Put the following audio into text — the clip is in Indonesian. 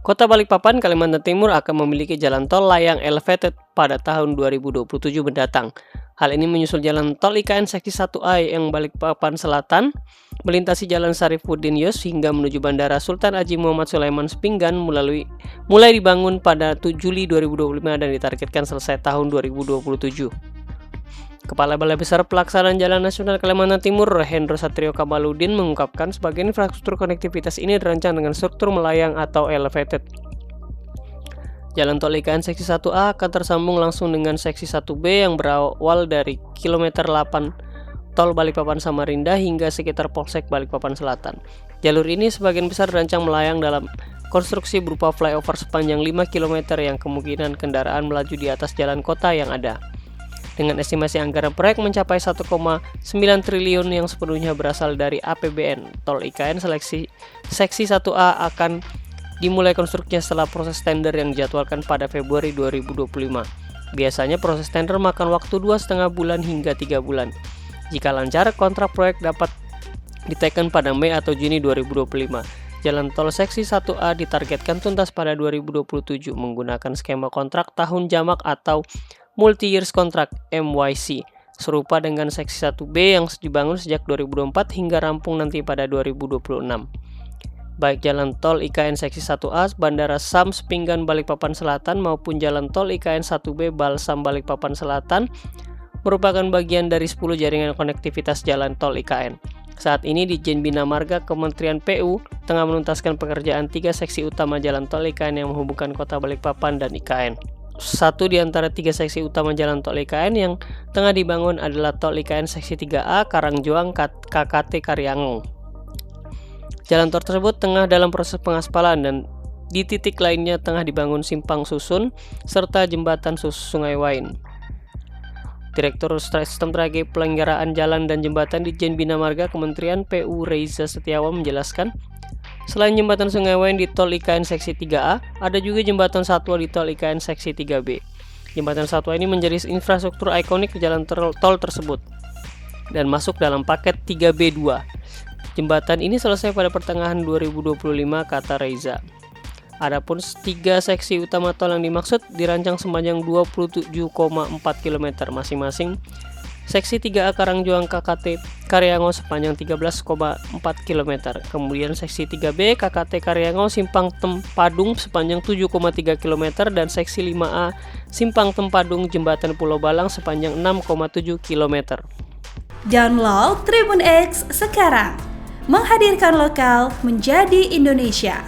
Kota Balikpapan, Kalimantan Timur akan memiliki jalan tol layang elevated pada tahun 2027 mendatang. Hal ini menyusul jalan tol IKN Seksi 1A yang Balikpapan Selatan melintasi Jalan Syarifuddin Yos hingga menuju Bandara Sultan Haji Muhammad Sulaiman Sepinggan mulai dibangun pada 7 Juli 2025 dan ditargetkan selesai tahun 2027. Kepala Balai Besar Pelaksanaan Jalan Nasional Kalimantan Timur, Hendro Satrio Kamaludin, mengungkapkan sebagian infrastruktur konektivitas ini dirancang dengan struktur melayang atau elevated. Jalan tol IKN Seksi 1A akan tersambung langsung dengan Seksi 1B yang berawal dari kilometer 8 tol Balikpapan Samarinda hingga sekitar Polsek Balikpapan Selatan. Jalur ini sebagian besar dirancang melayang dalam konstruksi berupa flyover sepanjang 5 km yang kemungkinan kendaraan melaju di atas jalan kota yang ada. Dengan estimasi anggaran proyek mencapai 1,9 triliun yang sepenuhnya berasal dari APBN, tol IKN Seksi 1A akan dimulai konstruksinya setelah proses tender yang dijadwalkan pada Februari 2025. Biasanya proses tender makan waktu 2,5 bulan hingga 3 bulan. Jika lancar, kontrak proyek dapat diteken pada Mei atau Juni 2025. Jalan tol Seksi 1A ditargetkan tuntas pada 2027 menggunakan skema kontrak tahun jamak atau Multi-Years Contract (MYC), serupa dengan Seksi 1B yang dibangun sejak 2024 hingga rampung nanti pada 2026. Baik jalan tol IKN Seksi 1A Bandara Sam Sepinggan Balikpapan Selatan maupun jalan tol IKN 1B Balsam Balikpapan Selatan merupakan bagian dari 10 jaringan konektivitas jalan tol IKN. Saat ini Ditjen Bina Marga Kementerian PU tengah menuntaskan pekerjaan 3 seksi utama jalan tol IKN yang menghubungkan kota Balikpapan dan IKN. Satu di antara 3 seksi utama jalan tol IKN yang tengah dibangun adalah tol IKN Seksi 3A Karangjoang KKT Karyangong. Jalan tol tersebut tengah dalam proses pengaspalan dan di titik lainnya tengah dibangun simpang susun serta jembatan Sungai Wain. Direktur Sistem Strategi Penyelenggaraan Jalan dan Jembatan Ditjen Bina Marga Kementerian PU Reza Setiawan menjelaskan, selain jembatan Sungai Wain di tol IKN Seksi 3A, ada juga jembatan Satwa di tol IKN Seksi 3B. Jembatan Satwa ini menjadi infrastruktur ikonik jalan tol tersebut dan masuk dalam paket 3B2. Jembatan ini selesai pada pertengahan 2025, kata Reza. Adapun 3 seksi utama tol yang dimaksud dirancang sepanjang 27,4 km masing-masing. Seksi 3A Karangjoang KKT Karyangong sepanjang 13,4 km. Kemudian Seksi 3B KKT Karyangong Simpang Tempadung sepanjang 7,3 km dan Seksi 5A Simpang Tempadung Jembatan Pulau Balang sepanjang 6,7 km. Download Tribun X sekarang, menghadirkan lokal menjadi Indonesia.